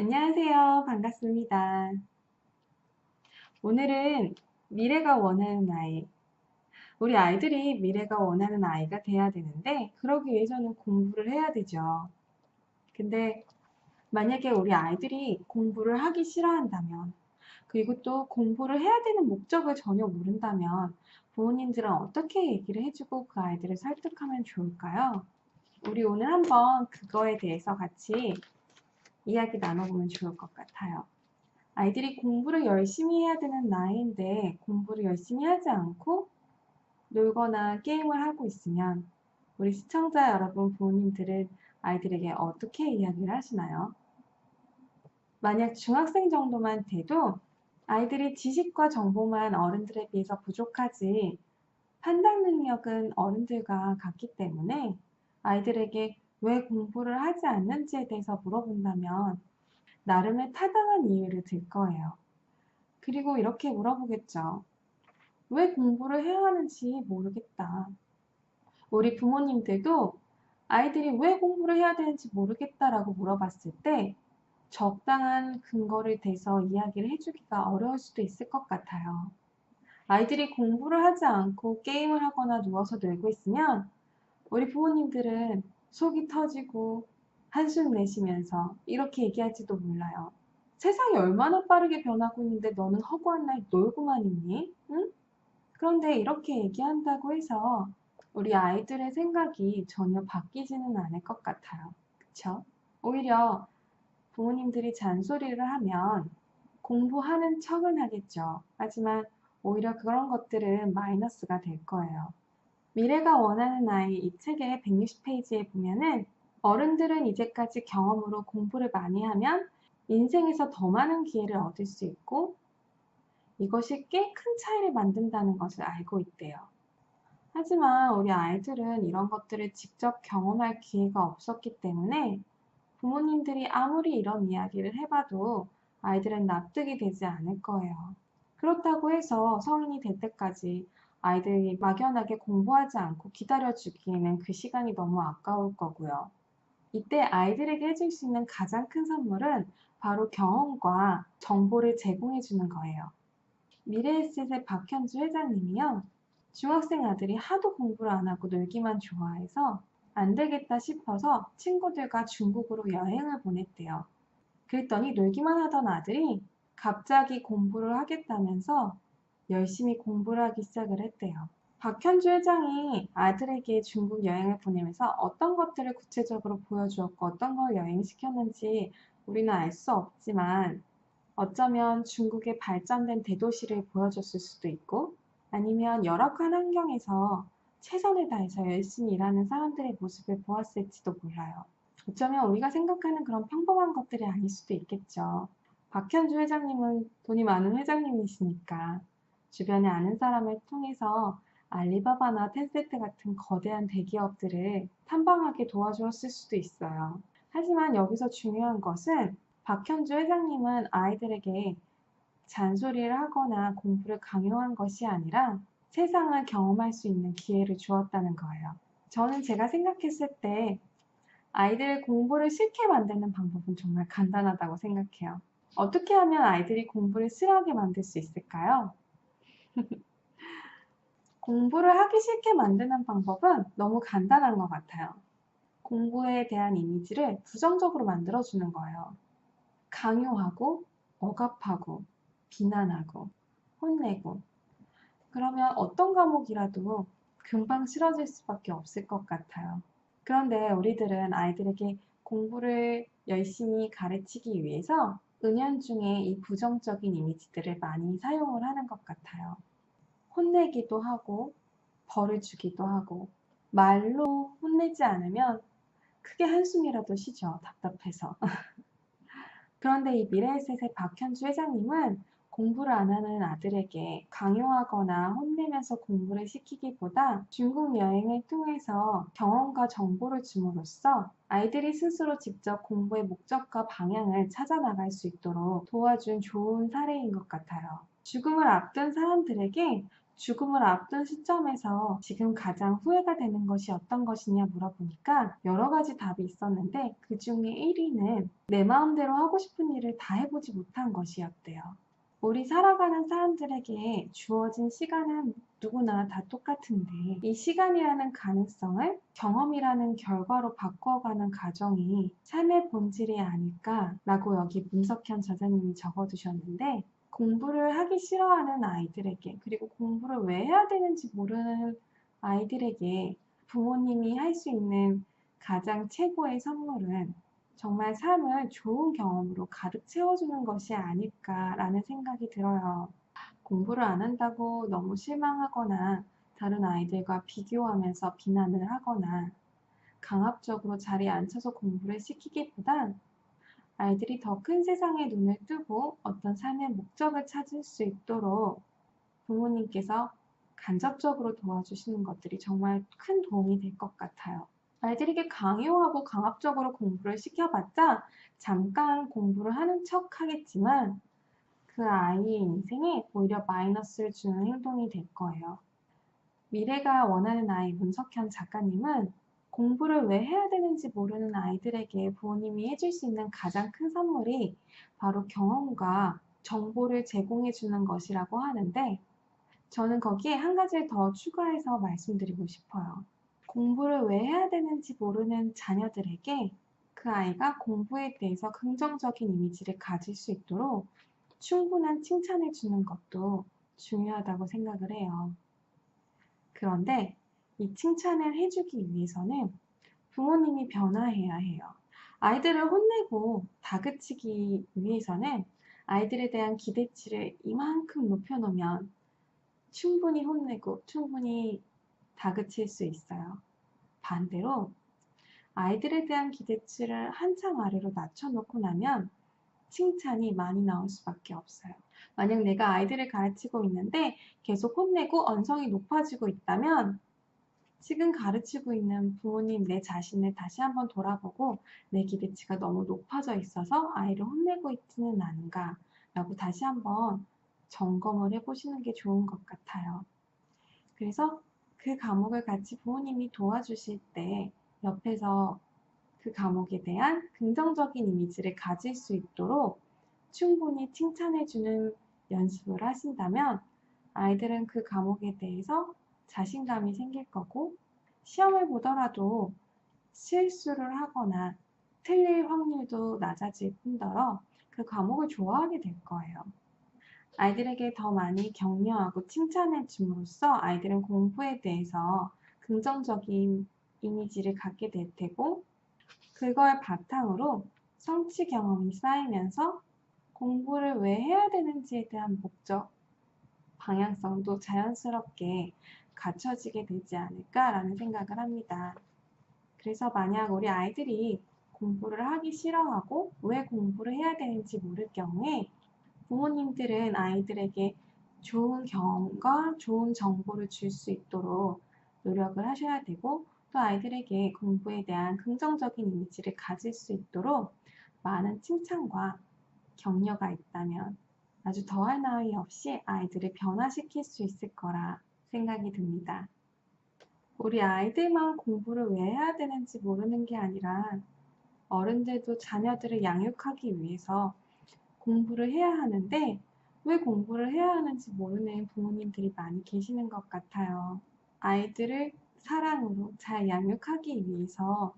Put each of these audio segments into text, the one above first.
안녕하세요. 반갑습니다. 오늘은 미래가 원하는 아이, 우리 아이들이 미래가 원하는 아이가 돼야 되는데, 그러기 위해서는 공부를 해야 되죠. 근데 만약에 우리 아이들이 공부를 하기 싫어한다면, 그리고 또 공부를 해야 되는 목적을 전혀 모른다면, 부모님들은 어떻게 얘기를 해주고 그 아이들을 설득하면 좋을까요? 우리 오늘 한번 그거에 대해서 같이 이야기 나눠보면 좋을 것 같아요. 아이들이 공부를 열심히 해야 되는 나이인데 공부를 열심히 하지 않고 놀거나 게임을 하고 있으면 우리 시청자 여러분 부모님들은 아이들에게 어떻게 이야기를 하시나요? 만약 중학생 정도만 돼도 아이들이 지식과 정보만 어른들에 비해서 부족하지 판단 능력은 어른들과 같기 때문에 아이들에게 왜 공부를 하지 않는지에 대해서 물어본다면 나름의 타당한 이유를 들 거예요. 그리고 이렇게 물어보겠죠. 왜 공부를 해야 하는지 모르겠다. 우리 부모님들도 아이들이 왜 공부를 해야 되는지 모르겠다라고 물어봤을 때 적당한 근거를 대서 이야기를 해주기가 어려울 수도 있을 것 같아요. 아이들이 공부를 하지 않고 게임을 하거나 누워서 놀고 있으면 우리 부모님들은 속이 터지고 한숨 내쉬면서 이렇게 얘기할지도 몰라요. 세상이 얼마나 빠르게 변하고 있는데 너는 허구한 날 놀고만 있니? 응? 그런데 이렇게 얘기한다고 해서 우리 아이들의 생각이 전혀 바뀌지는 않을 것 같아요. 그쵸? 오히려 부모님들이 잔소리를 하면 공부하는 척은 하겠죠. 하지만 오히려 그런 것들은 마이너스가 될 거예요. 미래가 원하는 아이 이 책의 160페이지에 보면은 어른들은 이제까지 경험으로 공부를 많이 하면 인생에서 더 많은 기회를 얻을 수 있고 이것이 꽤 큰 차이를 만든다는 것을 알고 있대요. 하지만 우리 아이들은 이런 것들을 직접 경험할 기회가 없었기 때문에 부모님들이 아무리 이런 이야기를 해봐도 아이들은 납득이 되지 않을 거예요. 그렇다고 해서 성인이 될 때까지 아이들이 막연하게 공부하지 않고 기다려주기에는 그 시간이 너무 아까울 거고요. 이때 아이들에게 해줄 수 있는 가장 큰 선물은 바로 경험과 정보를 제공해 주는 거예요. 미래에셋의 박현주 회장님이요. 중학생 아들이 하도 공부를 안 하고 놀기만 좋아해서 안 되겠다 싶어서 친구들과 중국으로 여행을 보냈대요. 그랬더니 놀기만 하던 아들이 갑자기 공부를 하겠다면서 열심히 공부를 하기 시작을 했대요. 박현주 회장이 아들에게 중국 여행을 보내면서 어떤 것들을 구체적으로 보여주었고 어떤 걸 여행시켰는지 우리는 알 수 없지만 어쩌면 중국의 발전된 대도시를 보여줬을 수도 있고 아니면 열악한 환경에서 최선을 다해서 열심히 일하는 사람들의 모습을 보았을지도 몰라요. 어쩌면 우리가 생각하는 그런 평범한 것들이 아닐 수도 있겠죠. 박현주 회장님은 돈이 많은 회장님이시니까 주변에 아는 사람을 통해서 알리바바나 텐세트 같은 거대한 대기업들을 탐방하게 도와주었을 수도 있어요. 하지만 여기서 중요한 것은 박현주 회장님은 아이들에게 잔소리를 하거나 공부를 강요한 것이 아니라 세상을 경험할 수 있는 기회를 주었다는 거예요. 저는 제가 생각했을 때 아이들 공부를 싫게 만드는 방법은 정말 간단하다고 생각해요. 어떻게 하면 아이들이 공부를 싫어하게 만들 수 있을까요? 공부를 하기 싫게 만드는 방법은 너무 간단한 것 같아요. 공부에 대한 이미지를 부정적으로 만들어주는 거예요. 강요하고, 억압하고, 비난하고, 혼내고. 그러면 어떤 과목이라도 금방 싫어질 수밖에 없을 것 같아요. 그런데 우리들은 아이들에게 공부를 열심히 가르치기 위해서 은연중에 이 부정적인 이미지들을 많이 사용을 하는 것 같아요. 혼내기도 하고, 벌을 주기도 하고, 말로 혼내지 않으면 크게 한숨이라도 쉬죠. 답답해서. 그런데 이 미래에셋의 박현주 회장님은 공부를 안 하는 아들에게 강요하거나 혼내면서 공부를 시키기보다 중국 여행을 통해서 경험과 정보를 줌으로써 아이들이 스스로 직접 공부의 목적과 방향을 찾아 나갈 수 있도록 도와준 좋은 사례인 것 같아요. 죽음을 앞둔 사람들에게 죽음을 앞둔 시점에서 지금 가장 후회가 되는 것이 어떤 것이냐 물어보니까 여러 가지 답이 있었는데 그 중에 1위는 내 마음대로 하고 싶은 일을 다 해보지 못한 것이었대요. 우리 살아가는 사람들에게 주어진 시간은 누구나 다 똑같은데 이 시간이라는 가능성을 경험이라는 결과로 바꿔가는 과정이 삶의 본질이 아닐까라고 여기 문석현 저자님이 적어두셨는데 공부를 하기 싫어하는 아이들에게 그리고 공부를 왜 해야 되는지 모르는 아이들에게 부모님이 할 수 있는 가장 최고의 선물은 정말 삶을 좋은 경험으로 가득 채워주는 것이 아닐까라는 생각이 들어요. 공부를 안 한다고 너무 실망하거나 다른 아이들과 비교하면서 비난을 하거나 강압적으로 자리에 앉혀서 공부를 시키기보단 아이들이 더 큰 세상에 눈을 뜨고 어떤 삶의 목적을 찾을 수 있도록 부모님께서 간접적으로 도와주시는 것들이 정말 큰 도움이 될 것 같아요. 아이들에게 강요하고 강압적으로 공부를 시켜봤자 잠깐 공부를 하는 척 하겠지만 그 아이의 인생에 오히려 마이너스를 주는 행동이 될 거예요. 미래가 원하는 아이 문석현 작가님은 공부를 왜 해야 되는지 모르는 아이들에게 부모님이 해줄 수 있는 가장 큰 선물이 바로 경험과 정보를 제공해 주는 것이라고 하는데 저는 거기에 한 가지를 더 추가해서 말씀드리고 싶어요. 공부를 왜 해야 되는지 모르는 자녀들에게 그 아이가 공부에 대해서 긍정적인 이미지를 가질 수 있도록 충분한 칭찬을 주는 것도 중요하다고 생각을 해요. 그런데 이 칭찬을 해주기 위해서는 부모님이 변화해야 해요. 아이들을 혼내고 다그치기 위해서는 아이들에 대한 기대치를 이만큼 높여놓으면 충분히 혼내고 충분히 다그칠 수 있어요. 반대로 아이들에 대한 기대치를 한참 아래로 낮춰놓고 나면 칭찬이 많이 나올 수밖에 없어요. 만약 내가 아이들을 가르치고 있는데 계속 혼내고 언성이 높아지고 있다면 지금 가르치고 있는 부모님 내 자신을 다시 한번 돌아보고 내 기대치가 너무 높아져 있어서 아이를 혼내고 있지는 않은가 라고 다시 한번 점검을 해보시는 게 좋은 것 같아요. 그래서 그 과목을 같이 부모님이 도와주실 때 옆에서 그 과목에 대한 긍정적인 이미지를 가질 수 있도록 충분히 칭찬해주는 연습을 하신다면 아이들은 그 과목에 대해서 자신감이 생길 거고 시험을 보더라도 실수를 하거나 틀릴 확률도 낮아질 뿐더러 그 과목을 좋아하게 될 거예요. 아이들에게 더 많이 격려하고 칭찬해 줌으로써 아이들은 공부에 대해서 긍정적인 이미지를 갖게 될 테고 그걸 바탕으로 성취 경험이 쌓이면서 공부를 왜 해야 되는지에 대한 목적, 방향성도 자연스럽게 갖춰지게 되지 않을까라는 생각을 합니다. 그래서 만약 우리 아이들이 공부를 하기 싫어하고 왜 공부를 해야 되는지 모를 경우에 부모님들은 아이들에게 좋은 경험과 좋은 정보를 줄 수 있도록 노력을 하셔야 되고 또 아이들에게 공부에 대한 긍정적인 이미지를 가질 수 있도록 많은 칭찬과 격려가 있다면 아주 더할 나위 없이 아이들을 변화시킬 수 있을 거라 생각이 듭니다. 우리 아이들만 공부를 왜 해야 되는지 모르는 게 아니라 어른들도 자녀들을 양육하기 위해서 공부를 해야 하는데 왜 공부를 해야 하는지 모르는 부모님들이 많이 계시는 것 같아요. 아이들을 사랑으로 잘 양육하기 위해서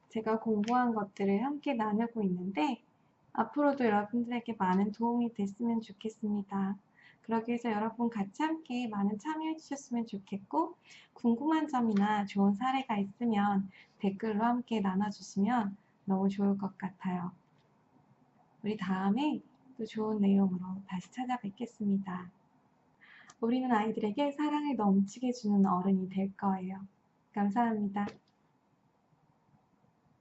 제가 공부한 것들을 함께 나누고 있는데 앞으로도 여러분들에게 많은 도움이 됐으면 좋겠습니다. 그러기 위해서 여러분 같이 함께 많은 참여해 주셨으면 좋겠고 궁금한 점이나 좋은 사례가 있으면 댓글로 함께 나눠주시면 너무 좋을 것 같아요. 우리 다음에 또 좋은 내용으로 다시 찾아뵙겠습니다. 우리는 아이들에게 사랑을 넘치게 주는 어른이 될 거예요. 감사합니다.